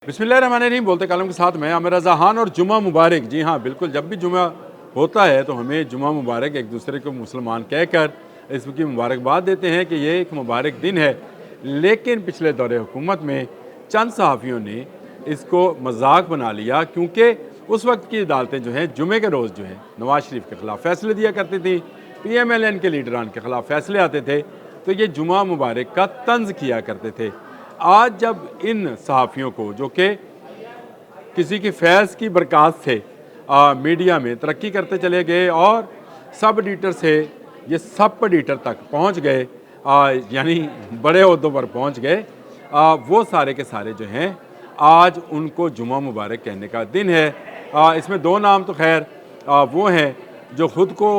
बिस्मिल्लाहिर्रहमानिर्रहीम। बोलते कलम के साथ मैं आमिर रज़ा खान और जुमा मुबारक। जी हाँ बिल्कुल, जब भी जुमा होता है तो हमें जुमा मुबारक एक दूसरे को मुसलमान कहकर इसकी मुबारकबाद देते हैं कि ये एक मुबारक दिन है। लेकिन पिछले दौरे हुकूमत में चंद सहाफ़ियों ने इसको मजाक बना लिया, क्योंकि उस वक्त की अदालतें जो हैं जुमे के रोज़ जो है नवाज शरीफ के ख़िलाफ़ फ़ैसले दिया करती थी, PMLN के लीडरान के ख़िलाफ़ फ़ैसले आते थे, तो ये जुमा मुबारक का तंज़ किया करते थे। आज जब इन सहाफ़ियों को, जो कि किसी की फैज़ की बरक़ात से मीडिया में तरक्की करते चले गए और सब एडिटर से ये सब एडिटर तक पहुंच गए, यानी बड़े ओहदों पर पहुंच गए, वो सारे के सारे जो हैं आज उनको जुमा मुबारक कहने का दिन है। इसमें दो नाम तो खैर वो हैं जो ख़ुद को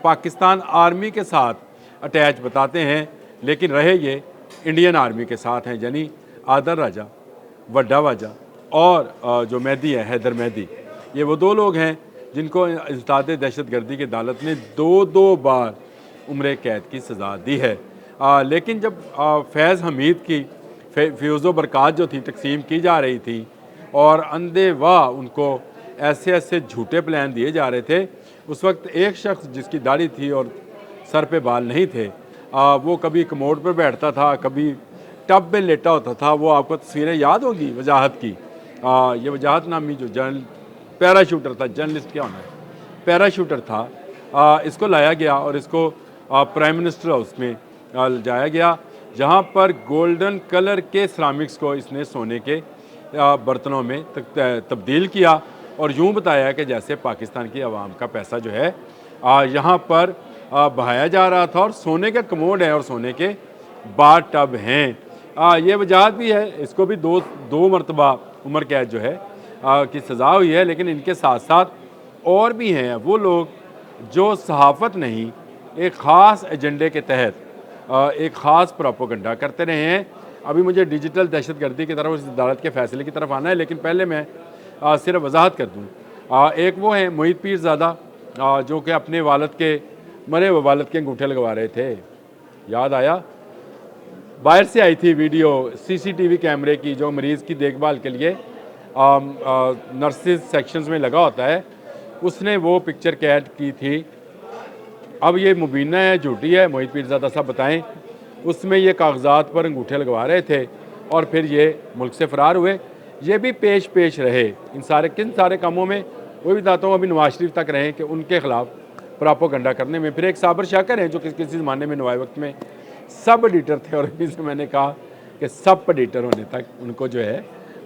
पाकिस्तान आर्मी के साथ अटैच बताते हैं, लेकिन रहे ये इंडियन आर्मी के साथ हैं, यानी आदर राजा, वड्डा वाजा और जो मेहदी है हैदर मेहदी। ये वो दो लोग हैं जिनको इंसदाद दहशतगर्दी की अदालत ने दो बार उम्र कैद की सज़ा दी है। लेकिन जब फैज़ हमीद की फ्यूज़ो बरक़ात जो थी तकसीम की जा रही थी और अंधे वाह उनको ऐसे ऐसे झूठे प्लान दिए जा रहे थे, उस वक्त एक शख्स जिसकी दाढ़ी थी और सर पे बाल नहीं थे, वो कभी कमोड पर बैठता था, कभी टब में लेटा होता था। वो आपको तस्वीरें याद होगी वजाहत की। ये वजाहत नामी जो पैराशूटर था, जर्नलिस्ट क्या होना है, पैराशूटर था, इसको लाया गया और इसको प्राइम मिनिस्टर हाउस में जाया गया, जहाँ पर गोल्डन कलर के सिरामिक्स को इसने सोने के बर्तनों में तब्दील किया और यूँ बताया कि जैसे पाकिस्तान की आवाम का पैसा जो है यहाँ पर बहाया जा रहा था और सोने के कमोड है और सोने के बार टब हैं। ये वजाहत भी है, इसको भी दो मरतबा उम्र कैद जो है की सज़ा हुई है। लेकिन इनके साथ साथ और भी हैं वो लोग जो सहाफ़त नहीं, एक ख़ास एजेंडे के तहत एक ख़ास प्रोपेगेंडा करते रहे हैं। अभी मुझे डिजिटल दहशतगर्दी की तरफ, उस अदालत के फ़ैसले की तरफ आना है, लेकिन पहले मैं सिर्फ वजाहत कर दूँ। एक वो हैं मोहित पीरज़ादा, जो कि अपने वालिद के मरे हुए वालिद के अंगूठे लगवा रहे थे। याद आया, बाहर से आई थी वीडियो CCTV कैमरे की, जो मरीज़ की देखभाल के लिए नर्सिस सेक्शंस में लगा होता है, उसने वो पिक्चर कैद की थी। अब ये मुबीना है, झूठी है, मोहित पीरज़ादा साहब बताएं। उसमें ये कागजात पर अंगूठे लगवा रहे थे और फिर ये मुल्क से फ़रार हुए। ये भी पेश रहे इन सारे कामों में। वो भी बताता हूँ अभी नवाज शरीफ तक रहे कि उनके ख़िलाफ़ प्रोपेगेंडा करने में। फिर एक साबर शाकर हैं जो किसी ज़माने में नवाए वक्त में सब एडिटर थे, और इसी से मैंने कहा कि सब एडिटर होने तक उनको जो है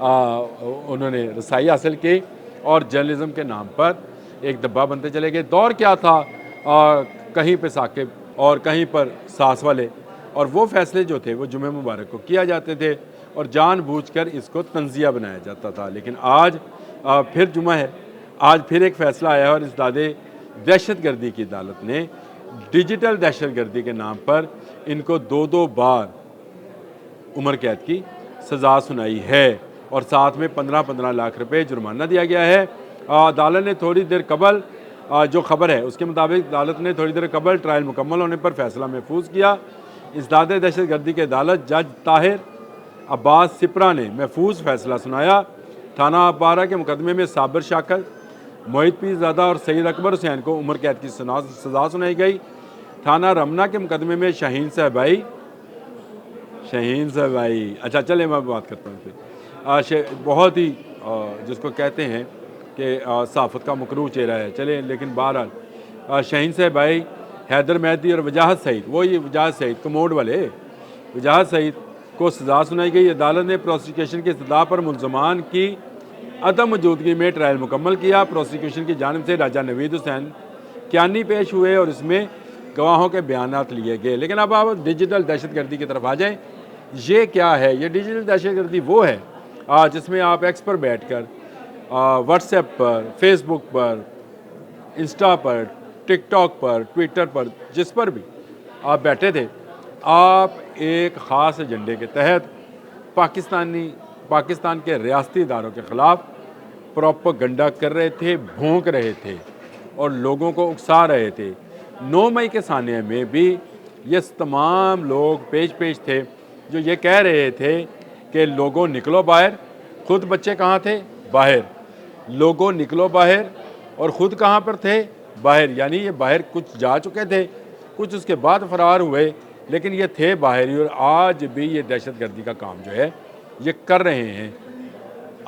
उन्होंने रसाई हासिल की और जर्नलिज़म के नाम पर एक दब्बा बनते चले गए। दौर क्या था, कहीं पे साकिब और कहीं पर सास वाले, और वो फ़ैसले जो थे वो जुमे मुबारक को किया जाते थे और जानबूझकर इसको तंज़िया बनाया जाता था। लेकिन आज फिर जुमा है, आज फिर एक फ़ैसला आया है और इंसदाद दहशतगर्दी की अदालत ने डिजिटल दहशतगर्दी के नाम पर इनको दो बार उम्र कैद की सज़ा सुनाई है और साथ में 15-15 लाख रुपए जुर्माना दिया गया है। अदालत ने थोड़ी देर कबल, जो खबर है उसके मुताबिक, अदालत ने थोड़ी देर कबल ट्रायल मुकम्मल होने पर फैसला महफूज किया। इंसदाद दहशतगर्दी की अदालत जज ताहिर अब्बास सिपरा ने महफूज फैसला सुनाया। थाना अपारा के मुकदमे में साबिर शाकर, मोहित पीरज़ादा और सैयद अकबर हुसैन को उम्र कैद की सज़ा सुनाई गई। थाना रमना के मुकदमे में शाहीन साहबाई, अच्छा चले मैं बात करता हूँ फिर। बहुत ही जिसको कहते हैं कि सहाफ़त का मकरूह चेहरा है, चले, लेकिन बहरहाल शाहीन साहबाई, हैदर मेहदी और वजाहत सईद, वो ये वजाहत सईद कमोड वाले वजाहत सईद को सज़ा सुनाई गई। अदालत ने प्रोसिक्यूशन की इस्तदा पर मुल्ज़मान की अदम मौजूदगी में ट्रायल मुकम्मल किया। प्रोसिक्यूशन की जानिब से राजा नवीद हुसैन क्यानी पेश हुए और इसमें गवाहों के बयानात लिए गए। लेकिन अब आप डिजिटल दहशतगर्दी की तरफ आ जाएँ। ये क्या है? ये डिजिटल दहशतगर्दी वो है जिसमें आप एक्स पर बैठ कर, व्हाट्सएप पर, फेसबुक पर, इंस्टा पर, टिकटॉक पर, ट्विटर पर, जिस पर भी आप बैठे थे, आप एक ख़ास एजेंडे के तहत पाकिस्तान के रियासती इदारों के ख़िलाफ़ प्रोपेगेंडा कर रहे थे, भोंक रहे थे और लोगों को उकसा रहे थे। 9 मई के सानिया में भी ये तमाम लोग पेश थे जो ये कह रहे थे कि लोगों निकलो बाहर, खुद बच्चे कहाँ थे? बाहर। लोगों निकलो बाहर, और ख़ुद कहाँ पर थे? बाहर। यानी ये बाहर कुछ जा चुके थे, कुछ उसके बाद फरार हुए, लेकिन ये थे बाहर ही, और आज भी ये दहशतगर्दी का काम जो है ये कर रहे हैं।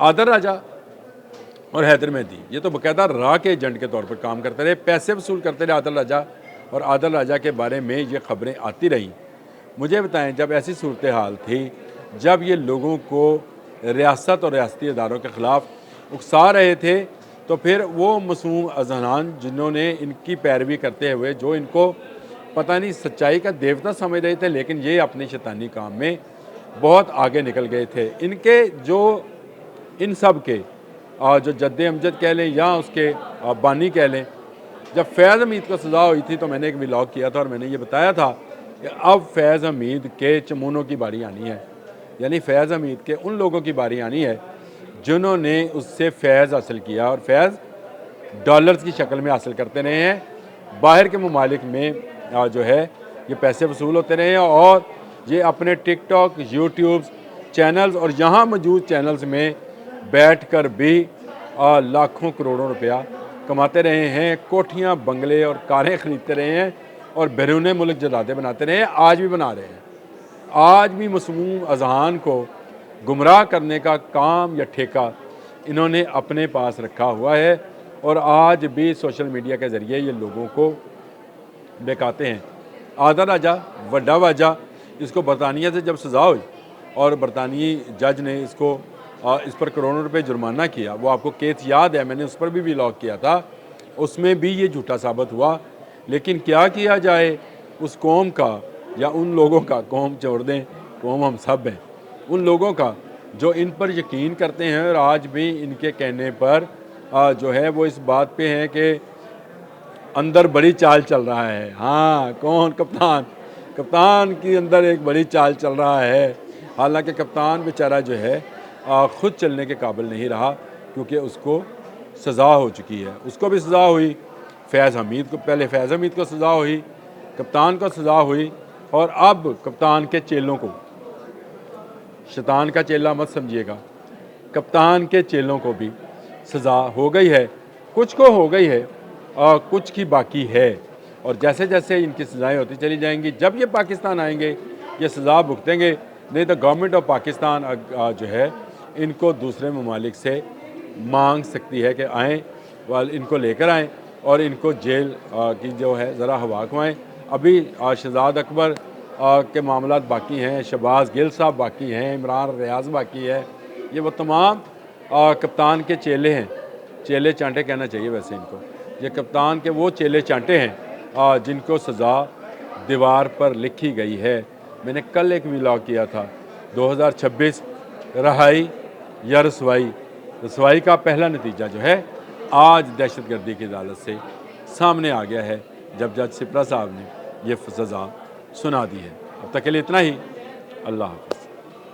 आदर राजा और हैदर मेहदी ये तो बाकायदा रा के एजेंट के तौर पर काम करते रहे, पैसे वसूल करते रहे आदल राजा, और आदल राजा के बारे में ये खबरें आती रहीं। मुझे बताएं, जब ऐसी सूरत हाल थी, जब ये लोगों को रियासत और रियासती इदारों के ख़िलाफ़ उकसा रहे थे, तो फिर वो मासूम अजहनान जिन्होंने इनकी पैरवी करते हुए, जो इनको पता नहीं सच्चाई का देवता समझ रहे थे, लेकिन ये अपनी शैतानी काम में बहुत आगे निकल गए थे। इनके जो इन सब के जो जद्दे अमजद कह लें या उसके बानी कह लें, जब फैज़ हमीद को सज़ा हुई थी तो मैंने एक व्लॉग किया था और मैंने ये बताया था कि अब फैज़ हमीद के चमूनों की बारी आनी है। यानी फैज़ हमीद के उन लोगों की बारी आनी है जिन्होंने उससे फैज़ हासिल किया, और फैज़ डॉलर्स की शक्ल में हासिल करते रहे हैं। बाहर के ममालिक में जो है ये पैसे वसूल होते रहे हैं, और ये अपने टिकटॉक, यूट्यूब चैनल्स और यहाँ मौजूद चैनल्स में बैठकर भी लाखों करोड़ों रुपया कमाते रहे हैं। कोठियाँ, बंगले और कारें ख़रीदते रहे हैं, और बैरून मुल्क जदादे बनाते रहे हैं, आज भी बना रहे हैं। आज भी मासूम अज़हान को गुमराह करने का काम या ठेका इन्होंने अपने पास रखा हुआ है, और आज भी सोशल मीडिया के ज़रिए ये लोगों को बेकाते हैं। आदर राजा वड्डा वाजा, इसको बरतानिया से जब सज़ा हुई और बरतानी जज ने इसको इस पर करोड़ों रुपए जुर्माना किया, वो आपको केस याद है, मैंने उस पर भी व्लॉग किया था, उसमें भी ये झूठा साबित हुआ। लेकिन क्या किया जाए, उस कौम का या उन लोगों का, कौम छोड़ दें, कौम हम सब हैं, उन लोगों का जो इन पर यकीन करते हैं और आज भी इनके कहने पर जो है वो इस बात पे हैं कि अंदर बड़ी चाल चल रहा है। हाँ, कौन? कप्तान। कप्तान की अंदर एक बड़ी चाल चल रहा है। हालांकि कप्तान बेचारा जो है ख़ुद चलने के काबिल नहीं रहा, क्योंकि उसको सज़ा हो चुकी है। उसको भी सज़ा हुई, फैज़ हमीद को, पहले फैज़ हमीद को सज़ा हुई, कप्तान को सज़ा हुई, और अब कप्तान के चेलों को, शैतान का चेला मत समझिएगा, कप्तान के चेलों को भी सज़ा हो गई है। कुछ को हो गई है और कुछ की बाकी है, और जैसे जैसे इनकी सज़ाएँ होती चली जाएंगी, जब ये पाकिस्तान आएंगे ये सज़ा भुगतेंगे। नहीं तो गवर्नमेंट ऑफ पाकिस्तान जो है इनको दूसरे ममालिक से मांग सकती है कि आएँ, वाल इनको लेकर आएँ और इनको जेल की जो है ज़रा हवा खुआएँ। अभी शहजाद अकबर के मामलात बाकी हैं, शहबाज गिल साहब बाकी हैं, इमरान रियाज बाकी है। ये वो तमाम कप्तान के चेले हैं, चेले चांटे कहना चाहिए वैसे इनको। ये कप्तान के वो चेले चांटे हैं जिनको सज़ा दीवार पर लिखी गई है। मैंने कल एक व्लॉग किया था, 2026 रहाई या रसवाई। रसवाई का पहला नतीजा जो है आज दहशतगर्दी की अदालत से सामने आ गया है, जब जज सिपरा साहब ने ये सज़ा सुना दी है। अब तक के लिए इतना ही। अल्लाह हाफ़िज़।